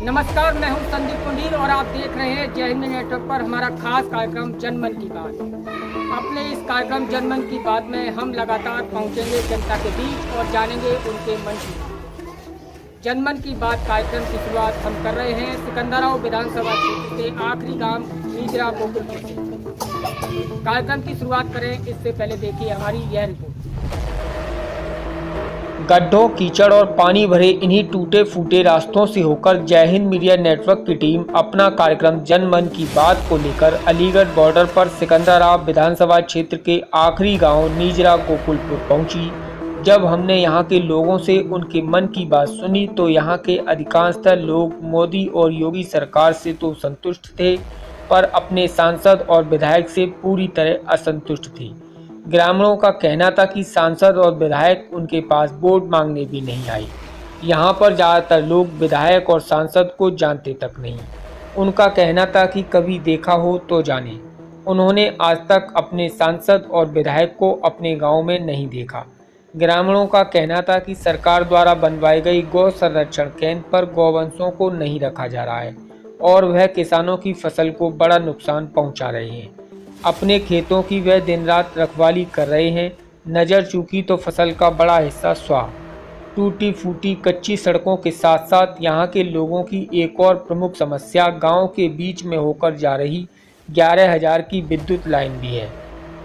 नमस्कार, मैं हूं संदीप पुंडीर और आप देख रहे हैं जय हिंद नेटवर्क पर हमारा खास कार्यक्रम जनमन की बात। अपने इस कार्यक्रम जनमन की बात में हम लगातार पहुंचेंगे जनता के बीच और जानेंगे उनके मन की बात। जनमन की बात कार्यक्रम की शुरुआत हम कर रहे हैं सिकंदराबाद विधानसभा क्षेत्र के आखिरी गांव नीजरा गोकुलपुर से। कार्यक्रम की शुरुआत करें इससे पहले देखिए हमारी यह रिपोर्ट। गड्ढों, कीचड़ और पानी भरे इन्हीं टूटे फूटे रास्तों से होकर जय हिंद मीडिया नेटवर्क की टीम अपना कार्यक्रम जनमन की बात को लेकर अलीगढ़ बॉर्डर पर सिकंदराबाद विधानसभा क्षेत्र के आखिरी गांव नीजरा गोकुलपुर पहुंची। जब हमने यहां के लोगों से उनके मन की बात सुनी तो यहां के अधिकांशतः लोग मोदी और योगी सरकार से तो संतुष्ट थे, पर अपने सांसद और विधायक से पूरी तरह असंतुष्ट थे। ग्रामीणों का कहना था कि सांसद और विधायक उनके पास वोट मांगने भी नहीं आए। यहाँ पर ज़्यादातर लोग विधायक और सांसद को जानते तक नहीं। उनका कहना था कि कभी देखा हो तो जाने। उन्होंने आज तक अपने सांसद और विधायक को अपने गांव में नहीं देखा। ग्रामीणों का कहना था कि सरकार द्वारा बनवाई गई गौ संरक्षण केंद्र पर गौवंशों को नहीं रखा जा रहा है और वह किसानों की फसल को बड़ा नुकसान पहुँचा रहे हैं। अपने खेतों की वह दिन रात रखवाली कर रहे हैं। नज़र चूकी तो फसल का बड़ा हिस्सा स्वाह। टूटी फूटी कच्ची सड़कों के साथ साथ यहाँ के लोगों की एक और प्रमुख समस्या गांव के बीच में होकर जा रही 11,000 की विद्युत लाइन भी है,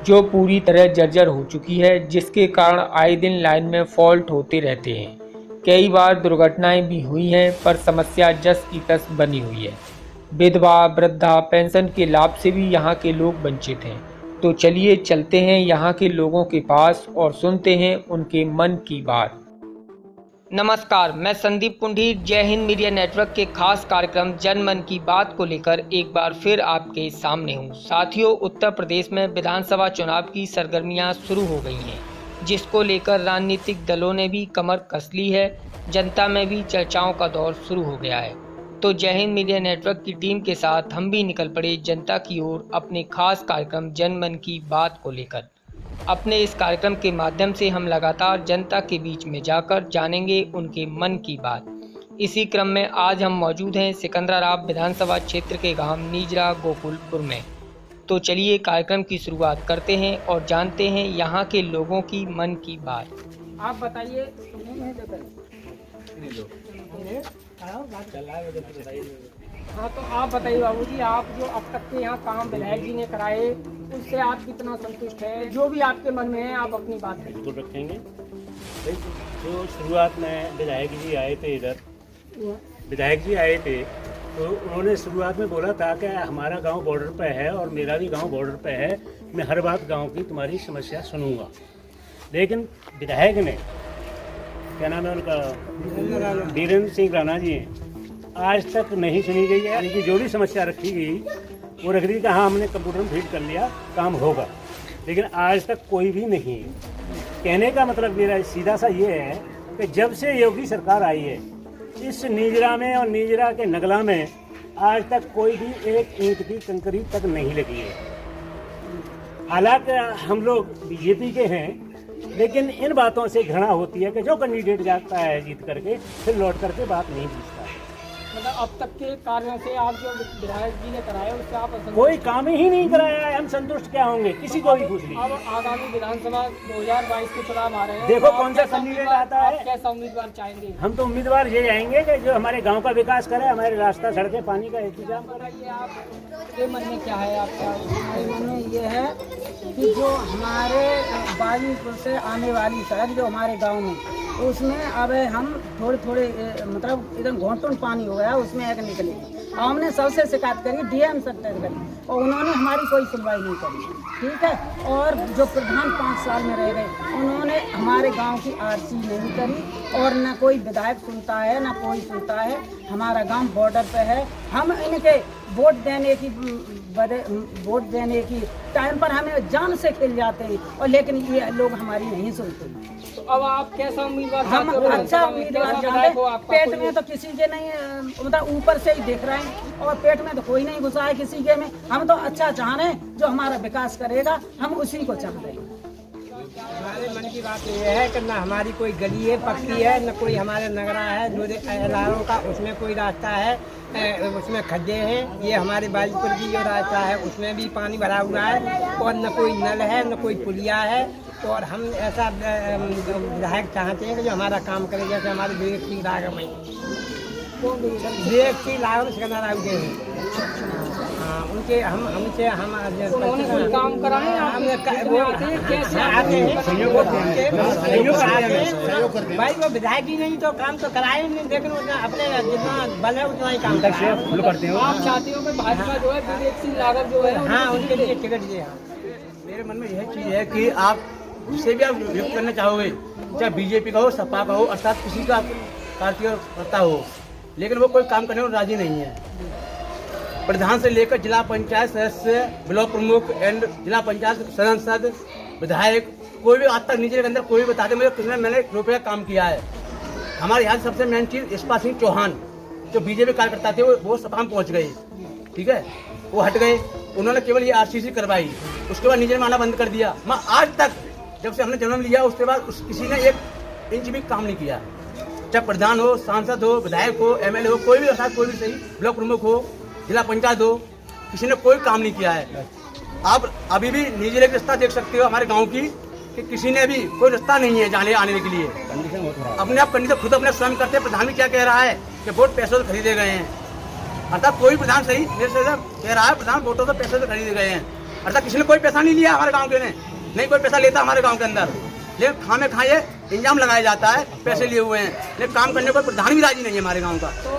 जो पूरी तरह जर्जर हो चुकी है, जिसके कारण आए दिन लाइन में फॉल्ट होते रहते हैं। कई बार दुर्घटनाएं भी हुई हैं, पर समस्या जस की तस बनी हुई है। विधवा वृद्धा पेंशन के लाभ से भी यहाँ के लोग वंचित हैं। तो चलिए चलते हैं यहाँ के लोगों के पास और सुनते हैं उनके मन की बात। नमस्कार, मैं संदीप पुंडीर जय हिंद मीडिया नेटवर्क के खास कार्यक्रम जनमन की बात को लेकर एक बार फिर आपके सामने हूँ। साथियों, उत्तर प्रदेश में विधानसभा चुनाव की सरगर्मियाँ शुरू हो गई हैं, जिसको लेकर राजनीतिक दलों ने भी कमर कस ली है। जनता में भी चर्चाओं का दौर शुरू हो गया है। तो जय हिंद मीडिया नेटवर्क की टीम के साथ हम भी निकल पड़े जनता की ओर अपने खास कार्यक्रम जनमन की बात को लेकर। अपने इस कार्यक्रम के माध्यम से हम लगातार जनता के बीच में जाकर जानेंगे उनके मन की बात। इसी क्रम में आज हम मौजूद हैं सिकंदराबाद विधानसभा क्षेत्र के गांव नीजरा गोकुलपुर में। तो चलिए कार्यक्रम की शुरुआत करते हैं और जानते हैं यहाँ के लोगों की मन की बात। आप बताइए। हाँ, तो आप बताइए बाबूजी, आप जो अब तक के यहाँ काम विधायक जी ने कराए उससे आप कितना संतुष्ट हैं? जो भी आपके मन में है आप अपनी बात बिल्कुल रखेंगे। जो शुरुआत में विधायक जी आए थे तो उन्होंने शुरुआत में बोला था कि हमारा गांव बॉर्डर पे है और मेरा भी गांव बॉर्डर पे है, मैं हर बात गांव की तुम्हारी समस्या सुनूंगा। लेकिन विधायक ने, क्या नाम है उनका, वीरेंद्र सिंह राणा जी, आज तक नहीं सुनी गई है। इनकी जो भी समस्या रखी गई वो रख दी कि हाँ हमने कंप्यूटर में फीड कर लिया, काम होगा, लेकिन आज तक कोई भी नहीं है। कहने का मतलब मेरा सीधा सा ये है कि जब से योगी सरकार आई है इस नीजरा में और नीजरा के नगला में आज तक कोई भी एक ईंट की कंकरीट तक नहीं लगी है। हालांकि हम लोग बीजेपी के हैं, लेकिन इन बातों से घृणा होती है कि जो कैंडिडेट जाता है जीत करके फिर लौट करके बात नहीं पूछता है। मतलब अब तक के कार्यों से आप जो विधायक जी ने कराया उससे आप कोई काम ही नहीं कराया है, हम संतुष्ट क्या होंगे? किसी को भी पूछ लीजिए। अब आगामी विधानसभा 2022 के चुनाव आ रहे हैं, देखो कौन सा कैंडिडेट आता है। कैसा उम्मीदवार चाहेंगे? हम तो उम्मीदवार ये आएंगे कि जो हमारे गांव का विकास करे, हमारे रास्ता सड़कें पानी का इंतजाम करे। बताइए आपके मन में क्या है? आपका हमारे मन में ये है कि जो हमारे बाजीपुर से आने वाली सड़क जो हमारे गांव में, उसमें अब हम थोड़े मतलब एकदम घोंटुन पानी हो गया, उसमें एक निकले। हमने सबसे शिकायत करी, डीएम सर करी, और उन्होंने हमारी कोई सुनवाई नहीं करी। ठीक है। और जो प्रधान 5 साल में रह गए, उन्होंने हमारे गांव की आरसी नहीं करी और न कोई विधायक सुनता है न कोई सुनता है। हमारा गांव बॉर्डर पे है। हम इनके वोट देने की टाइम पर हमें जान से खिल जाते हैं, और लेकिन ये लोग हमारी नहीं सुनते। तो अब आप कैसा उम्मीदवार? हम अच्छा उम्मीदवार चाहते हैं। पेट में तो किसी के नहीं, मतलब ऊपर से ही देख रहे हैं, और पेट में तो कोई नहीं घुसा है किसी के में। हम तो अच्छा चाह रहे हैं, जो हमारा विकास करेगा हम उसी को चाह रहे हैं। हमारे मन की बात ये है कि न हमारी कोई गली है पक्की है, न कोई हमारे नगरा है जो एलारों का उसमें कोई रास्ता है, उसमें खड्डे हैं। ये हमारे बाजीपुर की जो रास्ता है उसमें भी पानी भरा हुआ है और न कोई नल है न कोई पुलिया है। और हम ऐसा विधायक चाहते हैं कि जो हमारा काम करे, जैसे हमारे विवेक सिंह राघव हैं, विवेक सिंह राघव सिकंदर राव के हैं। हाँ, उनके हमसे हम कोई काम कराएं, हमने कैसे आते हैं सहयोग करते हैं भाई। वो विधायक ही नहीं तो काम तो कराए नहीं, लेकिन अपने जितना बल है उतना ही काम करते हैं। आप चाहते हो कि भाजपा जो है विवेक सिंह राघव जो है हाँ, उनके लिए टिकट दिए। मेरे मन में यह चीज़ है कि आप जिससे भी आप नियुक्त करना चाहोगे, चाहे बीजेपी का हो, सपा का हो, अर्थात किसी का पार्टी करता हो, लेकिन वो कोई काम करने को राजी नहीं है। प्रधान से लेकर जिला पंचायत सदस्य, ब्लॉक प्रमुख एंड जिला पंचायत सांसद, विधायक, कोई भी आज तक नीचे के अंदर कोई भी बताते मुझे कितने मैंने रुपये का काम किया है। हमारे यहाँ सबसे मेन चीज़ यशपाल सिंह चौहान जो बीजेपी कार्यकर्ता थे वो सपा में पहुँच गए, ठीक है, वो हट गए। उन्होंने केवल ये आरसीसी करवाई, उसके बाद नीचे माना बंद कर दिया। मैं आज तक जब से हमने जन्म लिया उसके बाद किसी ने एक इंच भी काम नहीं किया, चाहे प्रधान हो, सांसद हो, विधायक हो, एमएलए हो, कोई भी अर्थात कोई भी सही, ब्लॉक प्रमुख हो, जिला पंचायत हो, किसी ने कोई काम नहीं किया है। आप अभी भी नीचे एक रास्ता देख सकते हो हमारे गांव की कि किसी ने भी कोई रास्ता नहीं है जाने आने के लिए। अपने आप कंडीशन खुद अपने स्वयं करते हैं। प्रधान भी क्या कह रहा है कि वोट पैसों से खरीदे गए हैं, अर्थात कोई प्रधान सही कह रहा है प्रधान वोटों से पैसों से खरीदे गए हैं, अर्थात किसी ने कोई पैसा नहीं लिया हमारे गाँव के ने, नहीं कोई पैसा लेता हमारे गाँव के अंदर, लेकिन खामे खाए इंजाम लगाया जाता है पैसे लिए हुए हैं, लेकिन काम करने पर प्रधान भी राजी नहीं है हमारे गांव का। तो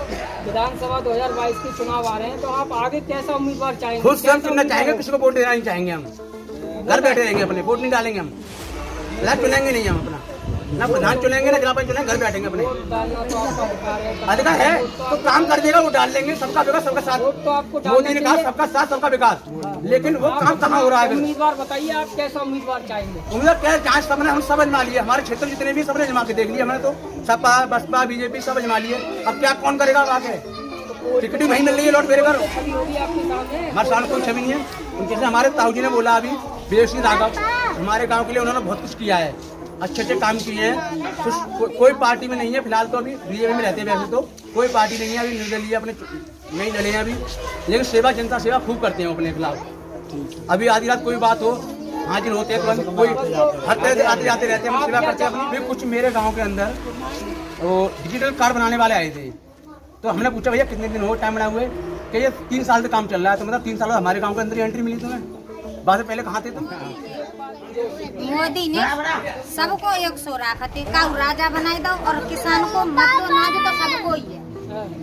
विधानसभा 2022 के चुनाव आ रहे हैं, तो आप आगे कैसा उम्मीदवार चाहेंगे? खुद स्वयं चुनना चाहेंगे, किसी को वोट देना नहीं चाहेंगे। हम घर बैठे रहेंगे, अपने वोट नहीं डालेंगे, हम चुनेंगे नहीं, हम अपना ना प्रधान चुनेंगे ना जिला पंचायत चुनेंगे, घर बैठेंगे अपने। अधिकार है तो काम कर देगा, वो डाल लेंगे। सबका विकास सबका साथ, मोदी ने कहा सबका साथ सबका विकास, लेकिन वो काम कहाँ हो रहा है? उम्मीदवार बताइए, आप कैसा उम्मीदवार चाहेंगे? उम्मीदवार क्या है, सबने हम सब अजमा लिए, हमारे क्षेत्र जितने भी सबने अजमा के देख लिए, हमने तो सपा बसपा बीजेपी सब अजमा लिए। अब क्या कौन करेगा आगे? टिकट ही नहीं मिल रही है लौट मेरे घर, हमारे सामने कोई छवि नहीं है। उनके से हमारे ताऊ जी ने बोला अभी विवेक सिंह राघव हमारे गाँव के लिए उन्होंने बहुत कुछ किया है, अच्छे अच्छे काम किए हैं। कोई पार्टी में नहीं है फिलहाल, तो अभी बीजेपी में रहते हैं, वैसे तो कोई पार्टी नहीं है, अभी निर्दलीय अपने नहीं डले हैं अभी, लेकिन सेवा जनता सेवा खूब करते हैं अपने खिलाफ। अभी आधी रात कोई बात हो हाजिर होते हैं तुरंत, कोई हर तरह से आते जाते रहते हैं, सेवा करते हैं अपनी। कुछ मेरे गाँव के अंदर वो डिजिटल कार्ड बनाने वाले आए थे, तो हमने पूछा भैया कितने दिन हो टाइम बनाए हुए, कि ये 3 साल से काम चल रहा है। तो मतलब 3 साल हमारे गाँव के अंदर एंट्री मिली तुम्हें, बाद से पहले कहाँ थे तुम? मोदी ने सबको 100 रखते, काऊ राजा बनाए दो और किसान को मत दो, ना दो तो सबको ही है।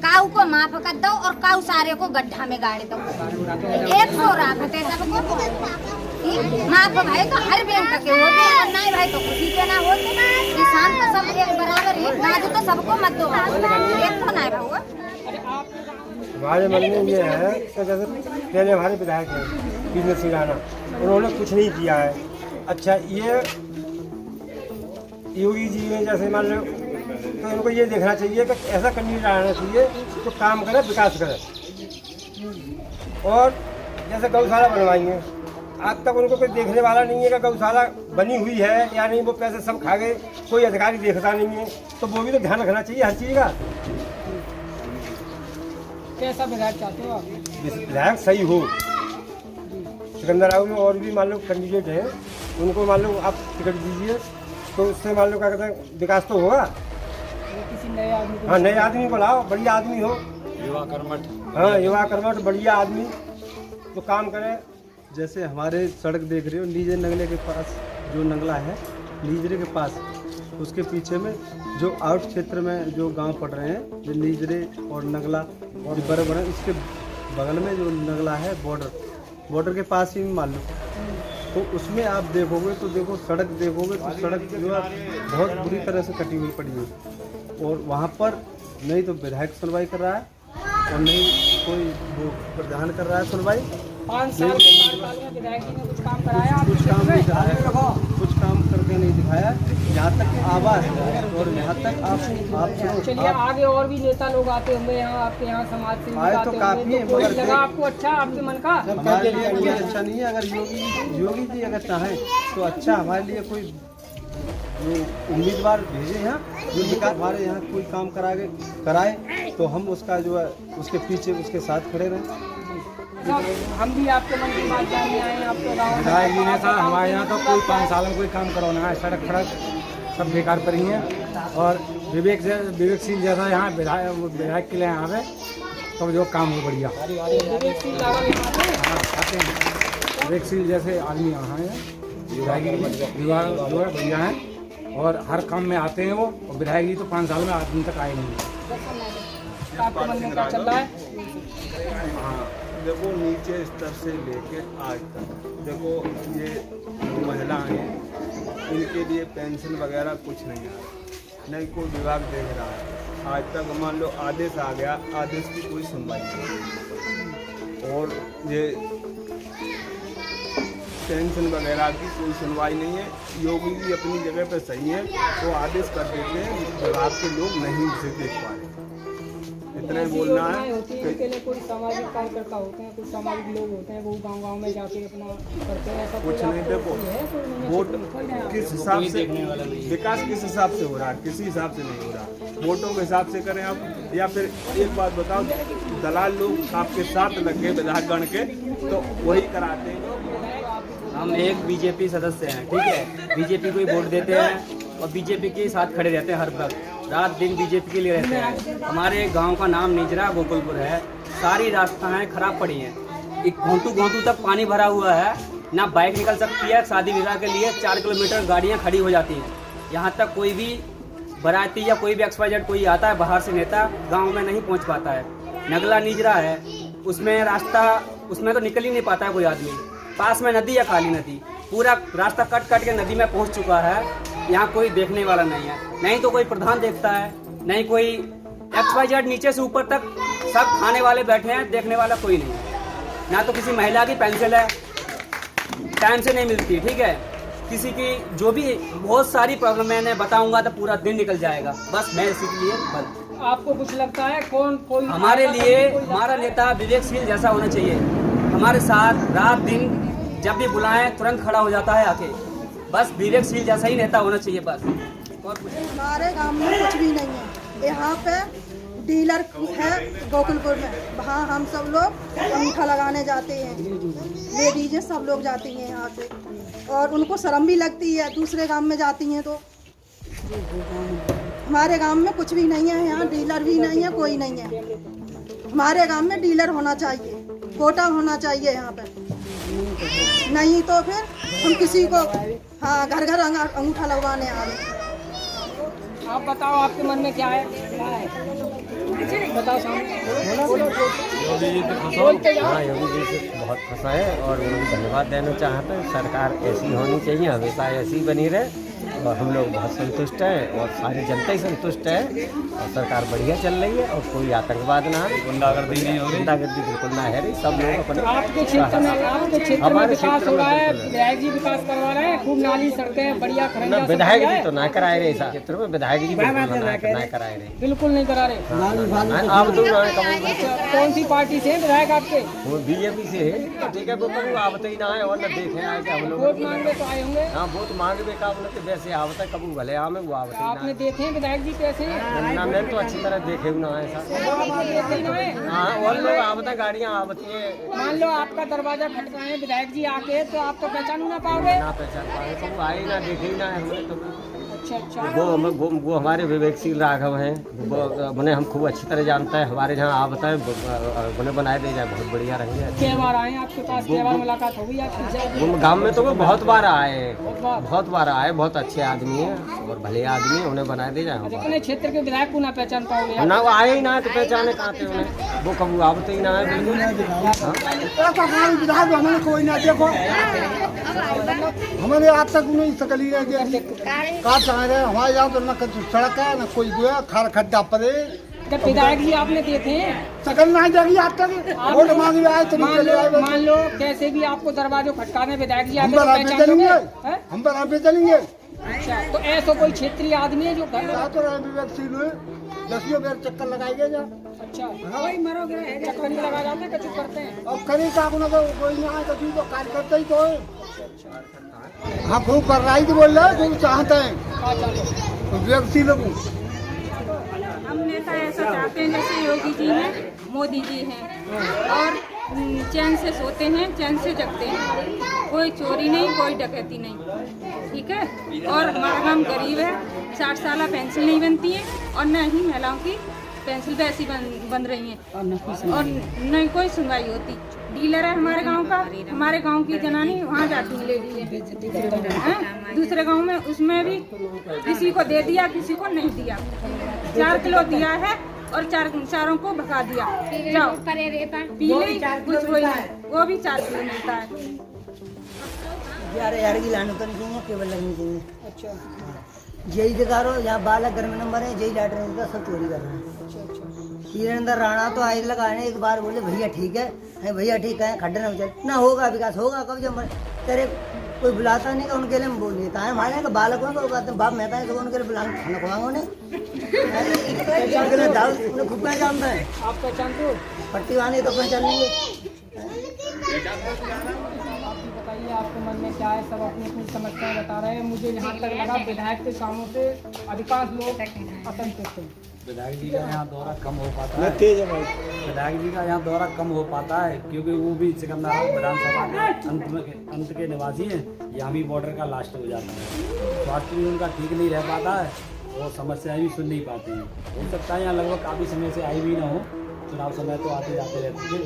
काऊ को माफ कर दो और काऊ सारे को गड्ढा में गाड़ दो। 100 रखते सबको माफ भाई तो हर बैंक के होते हैं, और नहीं भाई तो किसी के ना होते। किसान तो सब एक बराबर है, ना दो तो सबको मत दो, एक को नहीं भाई। हमारे मन में ये है कि जैसे पहले हमारे विधायक हैं विवेक सिंह राणा, उन्होंने कुछ नहीं किया है। अच्छा, ये योगी जी ने जैसे मान लो, तो इनको ये देखना चाहिए कि ऐसा कैंडिडेट आना चाहिए तो काम करे, विकास करे। और जैसे गौशाला बनवाएंगे, आज तक उनको कोई देखने वाला नहीं है कि गौशाला बनी हुई है या नहीं, वो पैसे सब खा गए, कोई अधिकारी देखता नहीं है, तो वो भी तो ध्यान रखना चाहिए हर चीज़ का। कैसा विधायक चाहते हो आप? विधायक सही हो। सिकंदर राव में और भी मान लो कैंडिडेट हैं, उनको मान लो आप टिकट दीजिए, तो उससे मान लो क्या कहते हैं विकास तो होगा। किसी नए आदमी को, हाँ, नए आदमी को लाओ, बढ़िया आदमी हो, युवा कर्मठ। हाँ, युवा कर्मठ बढ़िया आदमी तो काम करे। जैसे हमारे सड़क देख रहे हो, लीजरे नगले के पास जो नगला है, लीजरे के पास, उसके पीछे में जो आउट क्षेत्र में जो गांव पड़ रहे हैं, जो लीजरे और नगला और बड़े बड़े, इसके बगल में जो नगला है बॉर्डर के पास ही मान लो, तो उसमें आप देखोगे तो देखो सड़क देखोगे तो सड़क जो है बहुत बुरी तरह से कटी हुई पड़ी है, और वहाँ पर नहीं तो विधायक सुनवाई कर रहा है और नहीं कोई वो प्रधान कर रहा है सुनवाई। 5 साल के कार्यकाल में विधायक जी ने कुछ काम कराया? कुछ काम नहीं कराया, कुछ काम कर सड़कें नहीं दिखाया, यहाँ तक आवास और यहाँ तक आप चलिए आगे और भी नेता लोग आते होंगे यहाँ, आपके यहाँ समाज से आए तो काफी है, कोई मगर लगा आपको अच्छा आपके मन का? हमारे लिए कोई अच्छा नहीं है। अगर योगी जी अगर चाहें तो अच्छा हमारे लिए कोई जो उम्मीदवार भेजे यहाँ, जो निकाल हमारे यहाँ कोई काम कराए तो हम उसका जो है उसके पीछे उसके साथ खड़े रहें। हम भी आपके मन की बात जानने आए हैं आपके गाँव। विधायक जी ने कहा हमारे यहाँ तो कोई 5 साल में कोई काम करवाना है, सड़क सब बेकार पड़ी हैं और विवेकशील जैसा यहाँ विधायक के लिए आवे तो जो काम हो बढ़िया। विवेकशील जैसे आदमी यहाँ हैं, विधायक जो है बढ़िया हैं और हर काम में आते हैं वो। और विधायक जी तो 5 साल में आदमी तक आए नहीं। आपके मन में क्या चल रहा है? हाँ देखो, नीचे स्तर से लेके आज तक देखो, ये जो महिलाएं हैं इनके लिए पेंशन वगैरह कुछ नहीं आ रहा, नहीं कोई विभाग देख रहा है। आज तक मान लो आदेश आ गया, आदेश की कोई सुनवाई नहीं और ये पेंशन वगैरह की कोई सुनवाई नहीं है। योगी जी अपनी जगह पे सही है, वो आदेश कर देते हैं, विभाग के लोग नहीं उसे देख पा रहे। इतना ही बोलना है। उनके लिए कोई सामाजिक कार्यकर्ता होते हैं, कुछ सामाजिक लोग होते हैं, वो गांव-गांव में जाके अपना करते हैं, ऐसा कुछ नहीं। देखो वोट किस हिसाब से, विकास किस हिसाब से हो रहा है, किसी हिसाब से नहीं हो रहा। वोटों के हिसाब से करें आप, या फिर एक बात बताओ, दलाल लोग आपके साथ लग गए विधायक गण के तो वही कराते हैं। हम एक बीजेपी सदस्य हैं, ठीक है, बीजेपी को ही वोट देते हैं और बीजेपी के साथ खड़े रहते हैं, हर वक्त रात दिन बीजेपी के लिए रहते हैं। हमारे गांव का नाम निजरा गोकुलपुर है, सारी रास्ताएं खराब पड़ी हैं, एक घोंटू तक पानी भरा हुआ है, ना बाइक निकल सकती है। शादी विवाह के लिए 4 किलोमीटर गाड़ियां खड़ी हो जाती हैं। यहाँ तक कोई भी बराती या कोई भी XYZ कोई आता है बाहर से नेता, गाँव में नहीं पहुँच पाता है। नगला निजरा है, उसमें रास्ता, उसमें तो निकल ही नहीं पाता है कोई आदमी। पास में नदी या खाली नदी, पूरा रास्ता कट के नदी में पहुंच चुका है। यहाँ कोई देखने वाला नहीं है, नहीं तो कोई प्रधान देखता है, नहीं कोई XYZ नीचे से ऊपर तक सब खाने वाले बैठे हैं, देखने वाला कोई नहीं है। ना तो किसी महिला की पेंशन है, टाइम से नहीं मिलती, ठीक है, किसी की जो भी बहुत सारी प्रॉब्लम मैंने बताऊंगा तो पूरा दिन निकल जाएगा। बस मैं इसी के लिए बंद। आपको कुछ लगता है कोई हमारे लिए हमारा नेता विवेकशील जैसा होना चाहिए, हमारे साथ रात दिन जब भी बुलाएं तुरंत खड़ा हो जाता है आके। बस विवेकशील जैसा ही नेता होना चाहिए बस, और कुछ। हमारे गांव में कुछ भी नहीं है। यहाँ पे डीलर है गोकुलपुर में, वहाँ हम सब लोग अंगूठा लगाने जाते हैं, लेडीज सब लोग जाती हैं यहाँ से, और उनको शर्म भी लगती है, दूसरे गांव में जाती हैं तो। हमारे गांव में कुछ भी नहीं है, यहाँ डीलर भी नहीं है, कोई नहीं है। हमारे गांव में डीलर होना चाहिए, कोटा होना चाहिए यहाँ पर, नहीं तो फिर हम किसी को हाँ घर अंगूठा लगवाने आ रहे। आप बताओ आपके मन में क्या है? बताओ सामने। योगी जी से बहुत फंसा है और उनको धन्यवाद देना चाहते हैं। सरकार ऐसी होनी चाहिए, हमेशा ऐसी बनी रहे और हम लोग बहुत संतुष्ट हैं और सारी जनता ही संतुष्ट है और सरकार बढ़िया चल रही है और कोई आतंकवाद ना है, गुंडागर्दी नहीं हो रही, गुंडागर्दी बिल्कुल ना है रही। सब लोग अपने आपके क्षेत्र में विकास हो रहा है, विधायक जी विकास करवा रहे हैं, खूब नाली सड़कें बढ़िया खरंजा। विधायक जी तो ना कराए रहे इस क्षेत्र में, विधायक जी ना कराए रहे, बिल्कुल नहीं करा रहे। आप लोग कौन सी पार्टी से विधायक आपके? वो बीजेपी से है, ठीक है, वो कभी आवते ही ना है और न देखे आए कि हम लोग वोट मांगने तो आए होंगे। हाँ वोट मांगने का वैसे आवता कबू भले आमे वो आवते आपने देखे हैं विधायक जी कैसे? ना मैं तो अच्छी तरह देखे ना ऐसा। हाँ और लोग आवता गाड़ियाँ आवती है। मान लो आपका दरवाजा खटकाए विधायक जी आके तो आप तो पहचान ना पाओगे। ना पहचान पाए तो आए ना देखे ही ना है हमने तो। अच्छा वो हमारे विवेकशील राघव हैं, उन्हें हम खूब अच्छी तरह जानता है। हमारे जहाँ आवता है उन्हें बनाए दे जाए, बहुत बढ़िया रहेंगे। क्या बार आए आपके पास, क्या बार मुलाकात होगी आपकी? वो गाँव में तो वो बहुत बार आए, बहुत बार आए, बहुत अच्छे आदमी हैं और भले आदमी हैं, उन्हें बनाए दे जाए। अपने क्षेत्र के विधायक को ना पहचान पाओगे ना, वो आए ही ना है तो पहचाने कहाँ थे उन्हें, वो कभी आवते ही ना है बिल्कुल। विधायक हमें कोई ना देखो, हमारे आज तक उन्हें तकलीफ है हमारे यहाँ तो न सड़क है न कोई खार खड्डा पड़े। विधायक जी आपने देखे सकल नहीं जाएगी आज तक, वोट मांगने आए तो मान लो कैसे भी आपको दरवाजे खटकाने विधायक जी हम पर आप चलेंगे, हम पर आप चलेंगे, अच्छा, तो ऐसा कोई क्षेत्रीय आदमी है जो घर तो विवेकशील हुए 10 बार चक्कर लगाएंगे जा। अच्छा, कोई मरोगे चक्कर नहीं लगा जाते, कचू करते हैं। अब करी का अपना तो कोई नहीं आए, कभी तो कार्य करते ही तो है। हाँ, खूब कर रहा है तो बोल रहा है, खूब चाहते हैं विवेकशील लोग। हम नेता ऐसा चाहते हैं जैसे योगी जी हैं, मोदी जी हैं, और चैन से सोते हैं, चैन से जगते हैं, कोई चोरी नहीं, कोई डकैती नहीं, ठीक है। और हमारा गाँव गरीब है, 60 साल पेंशन नहीं बनती है, और न ही महिलाओं की पेंशन वैसी बन रही है, और नहीं कोई सुनवाई होती। डीलर है हमारे गांव का, हमारे गांव की जनानी वहाँ जाती है लेडी, दूसरे गांव में उसमें भी किसी को दे दिया, किसी को नहीं दिया। 4 किलो दिया है और चारों को भगा दिया, जाओ पीले कुछ वही है, वो भी 4 किलो मिलता है। 11,000 की लाने तो नहीं चाहिए, केवल लगनी चाहिए। अच्छा, यही दिखा रहा यहाँ बालक घर में नंबर है, यही लैटरिन का सब चोरी कर रहे हैं। वीरेंद्र राणा तो आए लगाने, एक बार बोले भैया ठीक है, भैया ठीक है, खड्डे न चल ना होगा विकास होगा कब, जब तेरे कोई बुलाता नहीं, उनके लिए बोल देता है। हमारे यहाँ बालक होगा बाप मेहता है, तो उनके लिए बुलाना खाना खुआंगा उन्हें, खूब पहचानता है। आप पहचानते हो? पट्टी वाले तो पहचान लेंगे। बताइए आपके मन में क्या है, सब अपनी अपनी समस्याएं बता रहे हैं। मुझे यहाँ तक लगा विधायक के कामों से अधिकांश लोग असंतुष्ट हैं। विधायक जी का यहाँ दौरा कम हो पाता है, विधायक जी का यहाँ दौरा कम हो पाता है क्योंकि वो भी सिकंदराबाद विधानसभा के अंत के निवासी हैं, यहाँ भी बॉर्डर का लास्ट हो जाता है। स्वास्थ्य भी उनका ठीक नहीं रह पाता है और समस्याएं भी सुन नहीं पाते हैं। हो सकता है यहाँ लगभग काफ़ी समय से आई भी ना हो, चुनाव समय तो आते जाते रहते थे।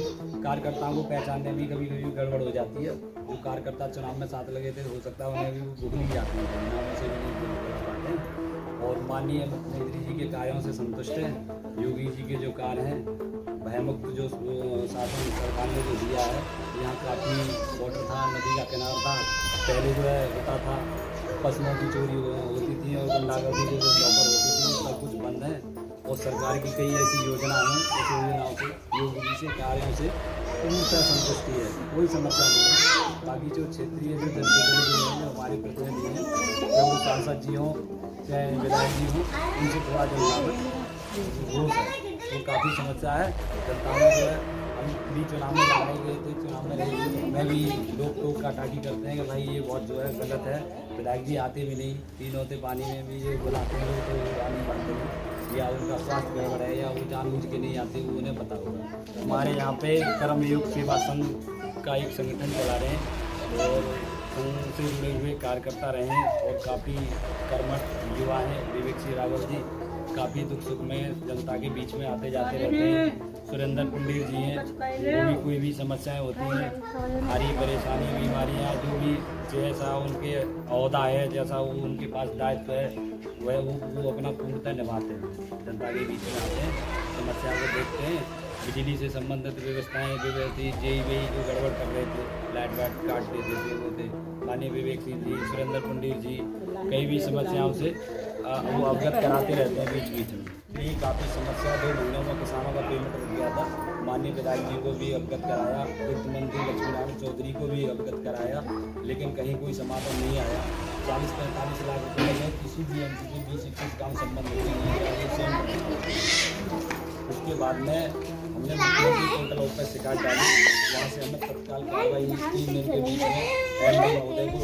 कार्यकर्ताओं को पहचानने में कभी कभी गड़बड़ हो जाती है। जो कार्यकर्ता चुनाव में साथ लगे थे, हो सकता है उन्हें भी भूख नहीं जाती है, परिणामों से भी नहीं कर पाते। और माननीय मुख्यमंत्री जी के कार्यों से संतुष्ट हैं। योगी जी के जो कार्य हैं, भयमुक्त जो शासन सरकार ने जो दिया है, यहाँ काफ़ी बॉर्डर था, नदी का किनारा था, पहले जो है होता था पशुओं की चोरी होती थी और गुंडागर्दी जो प्रॉपर होती थी, सब कुछ बंद है। और सरकार की कई ऐसी योजनाएं हैं, उस योजनाओं से योगी जी से कार्यों से पूर्णतः संतुष्टि है, कोई समस्या नहीं है। बाकी जो क्षेत्रीय जो जनप्रतिनिधि हैं, जो हमारे प्रतिनिधि हैं, चाहे वो सांसद जी हों चाहे विधायक जी हों, उनसे थोड़ा जो रोष है, वो काफ़ी समस्या है। जनता में जो है, हम भी चुनाव में लड़ाई गए थे, चुनाव में रहे मैं भी लोग टाटी करते हैं कि भाई ये बहुत जो है गलत है। विधायक जी आते भी नहीं, 3 होते पानी में भी ये बुलाते हैं तो नहीं पाते हैं, या उनका स्वास्थ्य गड़बड़ है या वो जानबूझ के नहीं आते, वो उन्हें पता होगा। हमारे यहाँ पे कर्मयोग सेवा संघ का एक संगठन चला रहे हैं और संघ से जुड़े हुए कार्यकर्ता रहे हैं और काफ़ी कर्मठ युवा हैं। विवेक सिंह रावत जी काफ़ी दुख सुख में जनता के बीच में आते जाते रहते हैं। सुरेंद्र पुंडीर जी हैं, वो भी कोई भी समस्याएं होती हैं, भारी परेशानी बीमारियां जो भी जैसा उनके अहदा है, जैसा वो उनके पास दायित्व है, वह वो अपना पूर्णतः निभाते हैं। जनता के बीच में आते हैं, समस्या को देखते हैं। बिजली से संबंधित व्यवस्थाएँ व्यवस्थित JEE जो गड़बड़ कर रहे थे, लाइट वाइट काट देते थे, वो थे माननीय विवेक सिंह जी, सुरेंद्र पुंडीर जी कई भी समस्याओं से वो अवगत कराते रहते हैं बीच बीच में। ये काफ़ी समस्या 2 महीनों में किसानों का पेमेंट रुक गया था। माननीय विधायक जी को भी अवगत कराया, वित्त मंत्री लक्ष्मीनारायण चौधरी को भी अवगत कराया, लेकिन कहीं कोई समाधान नहीं आया। 40-45 लाख रुपये में किसी भी एमसी के 20-21 काम संबंध नहीं है। उसके बाद में हमने मुख्यमंत्री पोर्टल पर शिकायत डाली, वहाँ से हमें तत्काल कार्रवाई 3 दिन के बीच में एमडी महोदय को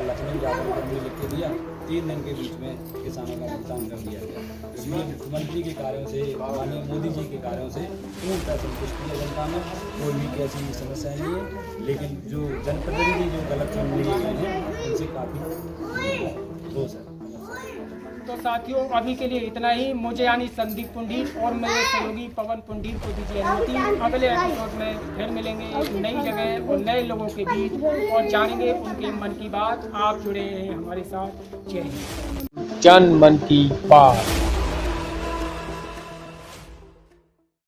लक्ष्मण यादव को भी लिख के दिया। 3 दिन के बीच में किसानों का भुगतान कर दिया गया। इसलिए मुख्यमंत्री के कार्यों से, माननीय मोदी जी के कार्यों से पूर्णतः संतुष्टि है जनता में, कोई भी कैसी समस्या नहीं है। लेकिन जो जनप्रतिनिधि जो गलत चुन लिए गए हैं, उनसे काफ़ी रोष है। तो साथियों, अभी के लिए इतना ही। मुझे यानी संदीप पुंडीर और मेरे सहयोगी पवन पुंडीर को दीजिए अनुमति। अगले एपिसोड में फिर मिलेंगे नई जगह और नए लोगों के बीच और जानेंगे उनके मन की बात। आप जुड़े हैं हमारे साथ। जय हिंद। जन मन की बात।